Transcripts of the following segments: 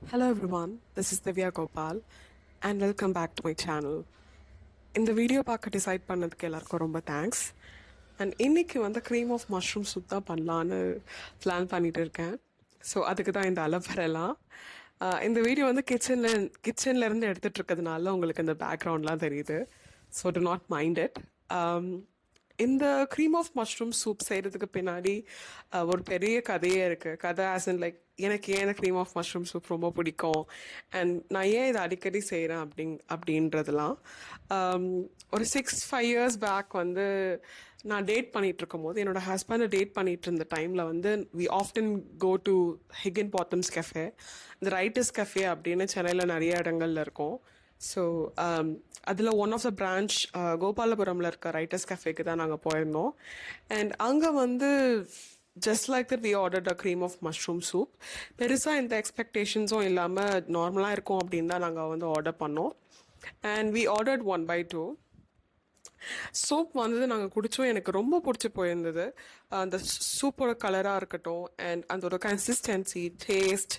Hello everyone, this is Divya Gopal and welcome back to my channel. இந்த video பார்க்க decide பண்ணதுக்கு எல்லாருக்கும் ரொம்ப தேங்க்ஸ். அண்ட் இன்னைக்கு வந்து க்ரீம் ஆஃப் மஷ்ரூம் சூப் தான் பண்ணலான்னு பிளான் பண்ணிட்டு இருக்கேன். ஸோ அதுக்கு தான் இந்த அலப்பறைலாம். இந்த வீடியோ வந்து கிச்சன்லேருந்து எடுத்துகிட்டு இருக்கிறதுனால உங்களுக்கு இந்த பேக்ரவுண்ட்லாம் தெரியுது. So to not mind it. இந்த க்ரீம் ஆஃப் மஷ்ரூம் சூப் செய்கிறதுக்கு பின்னாடி ஒரு பெரிய கதையே இருக்குது. கதை ஆஸ் இன் லைக் எனக்கு ஏன் இந்த க்ரீம் ஆஃப் மஷ்ரூம் சூப் ரொம்ப பிடிக்கும் அண்ட் நான் ஏன் இதை அடிக்கடி செய்கிறேன் அப்படின்றதுலாம். ஒரு 6-5 இயர்ஸ் பேக் வந்து நான் டேட் பண்ணிகிட்டு இருக்கும் போது என்னோடய ஹஸ்பண்டை டேட் பண்ணிகிட்டு இருந்த டைமில் வந்து we often go to Higginbothams cafe, இந்த ரைட்டர்ஸ் கஃபே அப்படின்னு சென்னையில் நிறைய இடங்கள்ல இருக்கும். ஸோ அதில் ஒன் ஆஃப் த பிரான்ச் கோபாலபுரமில் இருக்க ரைட்டர்ஸ் கஃபேக்கு தான் நாங்கள் போயிருந்தோம். அண்ட் அங்கே வந்து just like that we ordered a cream of mushroom soup. பெருசாக எந்த எக்ஸ்பெக்டேஷன்ஸும் இல்லாமல் நார்மலாக இருக்கும் அப்படின்னு தான் நாங்கள் வந்து ஆர்டர் பண்ணோம். And we ordered 1/2. சூப் வந்து நாங்கள் குடித்தோம். எனக்கு ரொம்ப பிடிச்சி போயிருந்தது. அந்த சூப்போட கலராக இருக்கட்டும் அண்ட் அதோட கன்சிஸ்டன்சி, டேஸ்ட்,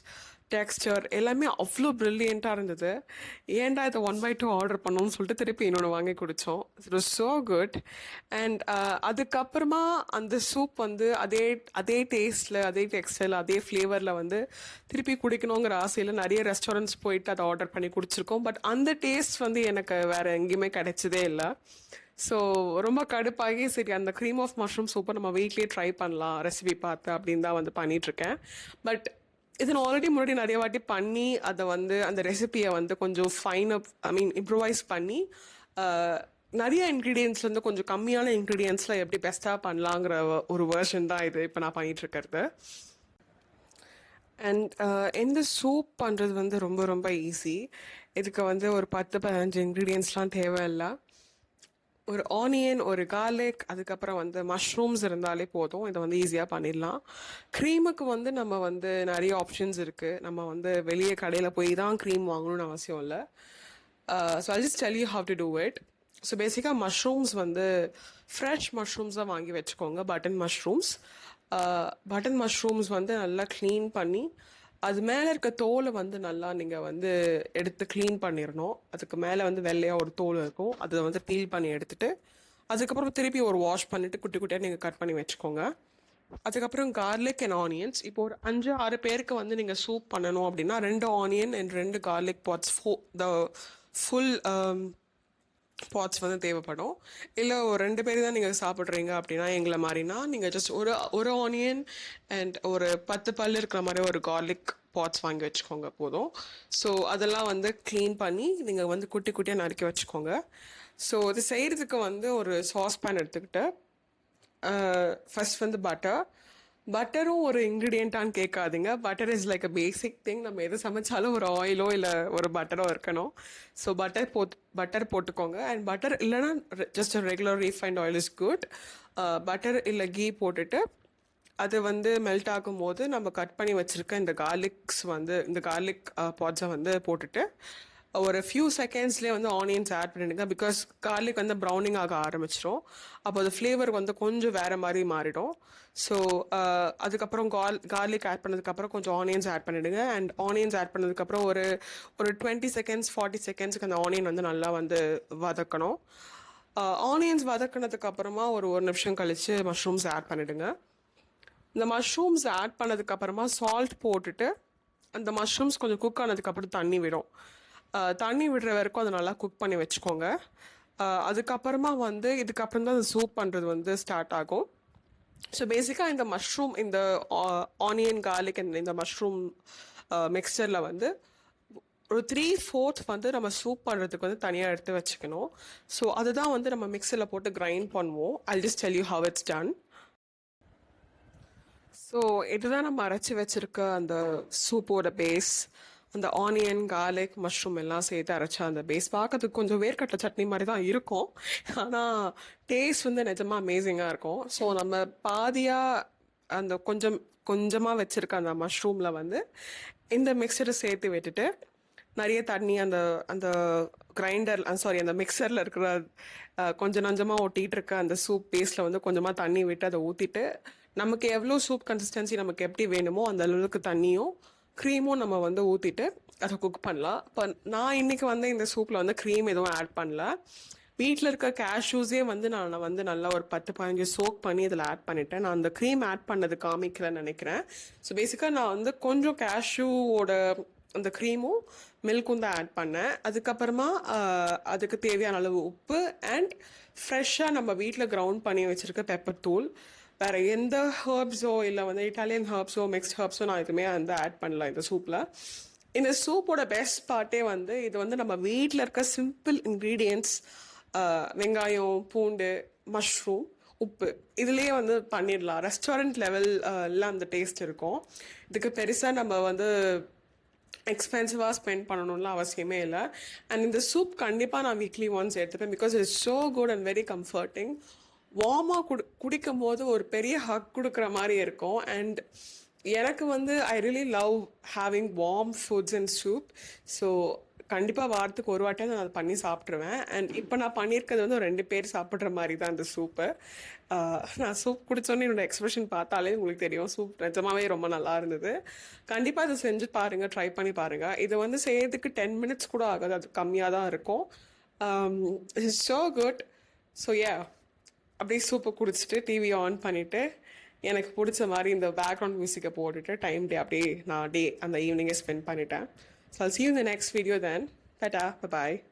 டெக்ஸ்டர் எல்லாமே அவ்வளோ ப்ரில்லியண்ட்டாக இருந்தது. ஏன்டா இதை 1/2 ஆர்டர் பண்ணோம்னு சொல்லிட்டு திருப்பி இன்னொன்று வாங்கி குடித்தோம். It was so good. And அதுக்கப்புறமா அந்த சூப் வந்து அதே டேஸ்ட்டில், அதே டெக்ஸ்டரில், அதே ஃப்ளேவரில் வந்து திருப்பி குடிக்கணுங்கிற ஆசையில் நிறைய ரெஸ்டாரண்ட்ஸ் போயிட்டு அதை ஆர்டர் பண்ணி குடிச்சிருக்கோம். பட் அந்த டேஸ்ட் வந்து எனக்கு வேறு எங்கேயுமே கிடைச்சதே இல்லை. ஸோ ரொம்ப கடுப்பாகி சரி அந்த க்ரீம் ஆஃப் மஷ்ரூம் சூப்பை நம்ம வீட்லேயே ட்ரை பண்ணலாம் ரெசிபி பார்த்து அப்படின்னு தான் வந்து பண்ணிகிட்ருக்கேன். பட் இது நான் ஆல்ரெடி முன்னாடி நிறைய வாட்டி பண்ணி அதை வந்து அந்த ரெசிபியை வந்து கொஞ்சம் இம்ப்ரூவைஸ் பண்ணி நிறைய இன்க்ரீடியன்ஸ்லேருந்து கொஞ்சம் கம்மியான இன்க்ரீடியன்ஸில் எப்படி பெஸ்ட்டாக பண்ணலாங்கிற ஒரு வேர்ஷன் தான் இது இப்போ நான் பண்ணிகிட்ருக்கிறது. அண்ட் இந்த சூப் பண்ணுறது வந்து ரொம்ப ரொம்ப ஈஸி. இதுக்கு வந்து ஒரு 10-15 இன்க்ரீடியன்ஸ்லாம் தேவையில்லை. ஒரு ஆனியன், ஒரு கார்லிக், அதுக்கப்புறம் வந்து மஷ்ரூம்ஸ் இருந்தாலே போதும். இதை வந்து ஈஸியாக பண்ணிடலாம். க்ரீமுக்கு வந்து நம்ம வந்து நிறைய ஆப்ஷன்ஸ் இருக்குது. நம்ம வந்து வெளியே கடையில் போய் தான் க்ரீம் வாங்கணும்னு அவசியம் இல்லை. So I just tell you how to do it. So பேசிக்காக மஷ்ரூம்ஸ் வந்து ஃப்ரெஷ் மஷ்ரூம்ஸாக வாங்கி வச்சுக்கோங்க. பட்டன் மஷ்ரூம்ஸ் வந்து நல்லா க்ளீன் பண்ணி அது மேலே இருக்க தோலை வந்து நல்லா நீங்கள் வந்து எடுத்து க்ளீன் பண்ணிடணும். அதுக்கு மேலே வந்து வெள்ளையாக ஒரு தோல் இருக்கும், அதை வந்து பீல் பண்ணி எடுத்துகிட்டு அதுக்கப்புறம் திருப்பி ஒரு வாஷ் பண்ணிவிட்டு குட்டி குட்டியாக நீங்கள் கட் பண்ணி வச்சுக்கோங்க. அதுக்கப்புறம் கார்லிக் அண்ட் ஆனியன்ஸ். இப்போ ஒரு 5-6 பேருக்கு வந்து நீங்கள் சூப் பண்ணணும் அப்படின்னா 2 onion and 2 garlic pods the full pods வந்து தேவைப்படும். இல்லை ஒரு 2 பேர் தான் நீங்கள் சாப்பிட்றீங்க அப்படின்னா எங்களை மாதிரினா நீங்கள் ஜஸ்ட் ஒரு ஆனியன் அண்ட் ஒரு 10 பல் இருக்கிற மாதிரி ஒரு கார்லிக் பாட்ஸ் வாங்கி வச்சுக்கோங்க போதும். ஸோ அதெல்லாம் வந்து க்ளீன் பண்ணி நீங்கள் வந்து குட்டி குட்டியாக நறுக்கி வச்சுக்கோங்க. ஸோ இது செய்கிறதுக்கு வந்து ஒரு சாஸ்பேன் எடுத்துக்கிட்டு ஃபஸ்ட் வந்து பட்டரும் ஒரு இன்க்ரீடியண்ட்டான்னு கேட்காதீங்க. Butter is like a basic thing. நம்ம எது சமைச்சாலும் ஒரு ஆயிலோ இல்லை ஒரு பட்டரோ இருக்கணும். ஸோ பட்டர் போட்டுக்கோங்க. அண்ட் பட்டர் இல்லைன்னா just regular refined oil is good. Butter இல்லை கீ போட்டுட்டு அது வந்து மெல்ட் ஆகும்போது நம்ம கட் பண்ணி வச்சுருக்க இந்த கார்லிக் பாட்ஸை வந்து போட்டுட்டு ஒரு ஃபியூ செகண்ட்ஸ்லேயே வந்து ஆனியன்ஸ் ஆட் பண்ணிடுங்க. பிகாஸ் கார்லிக் வந்து ப்ரௌனிங் ஆக ஆரம்பிச்சிடும். அப்போ அது ஃப்ளேவர் வந்து கொஞ்சம் வேறு மாதிரி மாறிடும். ஸோ அதுக்கப்புறம் கார்லிக் ஆட் பண்ணதுக்கப்புறம் கொஞ்சம் ஆனியன்ஸ் ஆட் பண்ணிவிடுங்க. அண்ட் ஆனியன்ஸ் ஆட் பண்ணதுக்கப்புறம் ஒரு 20 செகண்ட்ஸ் 40 செகண்ட்ஸ்க்கு அந்த ஆனியன் வந்து நல்லா வந்து வதக்கணும். ஆனியன்ஸ் வதக்கினதுக்கப்புறமா ஒரு நிமிஷம் கழித்து மஷ்ரூம்ஸ் ஆட் பண்ணிவிடுங்க. இந்த மஷ்ரூம்ஸ் ஆட் பண்ணதுக்கப்புறமா சால்ட் போட்டுட்டு அந்த மஷ்ரூம்ஸ் கொஞ்சம் குக் ஆனதுக்கப்புறம் தண்ணி விடும். தண்ணி விடுற வரைக்கும் அதை நல்லா குக் பண்ணி வச்சுக்கோங்க. அதுக்கப்புறமா வந்து இதுக்கப்புறம் தான் அந்த சூப் பண்ணுறது வந்து ஸ்டார்ட் ஆகும். ஸோ பேசிக்காக இந்த ஆனியன் கார்லிக் இந்த மஷ்ரூம் மிக்சரில் வந்து ஒரு 3/4 வந்து நம்ம சூப் பண்ணுறதுக்கு வந்து தனியாக எடுத்து வச்சுக்கணும். ஸோ அதுதான் வந்து நம்ம மிக்சரில் போட்டு கிரைண்ட் பண்ணுவோம். I'll just tell you how it's done. So இதுதான் நம்ம அரைச்சி வச்சுருக்க அந்த சூப்போட பேஸ். அந்த ஆனியன், கார்லிக், மஷ்ரூம் எல்லாம் சேர்த்து அரைச்சா அந்த பேஸ் பார்க்கறதுக்கு கொஞ்சம் வேர்க்கடலை சட்னி மாதிரி தான் இருக்கும். ஆனால் டேஸ்ட் வந்து நிஜமாக அமேசிங்காக இருக்கும். ஸோ நம்ம பாதியாக அந்த கொஞ்சமாக வச்சுருக்க அந்த மஷ்ரூமில் வந்து இந்த மிக்சரை சேர்த்து விட்டுட்டு நிறைய தண்ணி அந்த அந்த அந்த மிக்சரில் இருக்கிற கொஞ்சம் நஞ்சமாக ஒட்டிகிட்டு இருக்க அந்த சூப் பேஸ்ட்டில் வந்து கொஞ்சமாக தண்ணி விட்டு அதை ஊற்றிட்டு நமக்கு எவ்வளோ சூப் கன்சிஸ்டன்சி நமக்கு எப்படி வேணுமோ அந்த அளவுக்கு தண்ணியும் க்ரீமும் நம்ம வந்து ஊற்றிட்டு அதை குக் பண்ணலாம். இப்போ நான் இன்றைக்கி வந்து இந்த சூப்பில் வந்து க்ரீம் எதுவும் ஆட் பண்ணல. வீட்டில் இருக்க கேஷ்யூஸே வந்து நான் வந்து நல்லா ஒரு 10-15 சோக் பண்ணி இதில் ஆட் பண்ணிட்டேன். நான் அந்த க்ரீம் ஆட் பண்ணது காமிக்கலன்னு நினைக்கிறேன். ஸோ பேசிக்காக நான் வந்து கொஞ்சம் கேஷ்யூவோட அந்த க்ரீமும் மில்க்கும் தான் ஆட் பண்ணேன். அதுக்கப்புறமா அதுக்கு தேவையான அளவு உப்பு அண்ட் ஃப்ரெஷ்ஷாக நம்ம வீட்டில் கிரவுண்ட் பண்ணி வச்சுருக்க பெப்பர் தூள். வேறு எந்த ஹர்ப்ஸோ இல்லை வந்து இட்டாலியன் ஹர்ப்ஸோ மிக்ஸ்ட் ஹர்ப்ஸோ நான் எதுவுமே வந்து ஆட் பண்ணல இந்த சூப்பில். இந்த சூப்போட பெஸ்ட் பார்ட்டே வந்து இது வந்து நம்ம வீட்டில் இருக்க சிம்பிள் இன்க்ரீடியன்ட்ஸ், வெங்காயம், பூண்டு, மஷ்ரூம், உப்பு, இதுலேயே வந்து பண்ணிடலாம். ரெஸ்டாரண்ட் லெவல் எல்லாம் அந்த டேஸ்ட் இருக்கும். இதுக்கு பெருசாக நம்ம வந்து எக்ஸ்பென்சிவாக ஸ்பெண்ட் பண்ணணும்லாம் அவசியமே இல்லை. அண்ட் இந்த சூப் கண்டிப்பாக நான் வீக்லி ஒன்ஸ் எடுத்துப்பேன். Because it's so good and very comforting. வார்மாக குடிக்கும் போது ஒரு பெரிய ஹக் கொடுக்குற மாதிரி இருக்கும். அண்ட் எனக்கு வந்து I really love having warm foods and soup. So கண்டிப்பாக வாரத்துக்கு ஒரு வாட்டியாக நான் அதை பண்ணி சாப்பிட்ருவேன். அண்ட் இப்போ நான் பண்ணியிருக்கிறது வந்து ஒரு 2 பேர் சாப்பிட்ற மாதிரி தான் அந்த சூப்பு. நான் சூப் குடித்தோன்னே என்னோடய எக்ஸ்ப்ரெஷன் பார்த்தாலே உங்களுக்கு தெரியும், சூப் நிஜமாவே ரொம்ப நல்லா இருந்தது. கண்டிப்பாக அதை செஞ்சு பாருங்கள், ட்ரை பண்ணி பாருங்கள். இதை வந்து செய்யறதுக்கு 10 மினிட்ஸ் கூட ஆகாது, அது கம்மியாக தான் இருக்கும். It's so good. ஸோ அப்படியே சூப்பை குடிச்சிட்டு டிவியை ஆன் பண்ணிவிட்டு எனக்கு பிடிச்ச மாதிரி இந்த பேக்ரவுண்ட் மியூசிக்கை போட்டுட்டு அப்படியே நான் அந்த ஈவினிங்கை ஸ்பெண்ட் பண்ணிட்டேன். So I'll see you in the next video then. Ta-ta, bye-bye.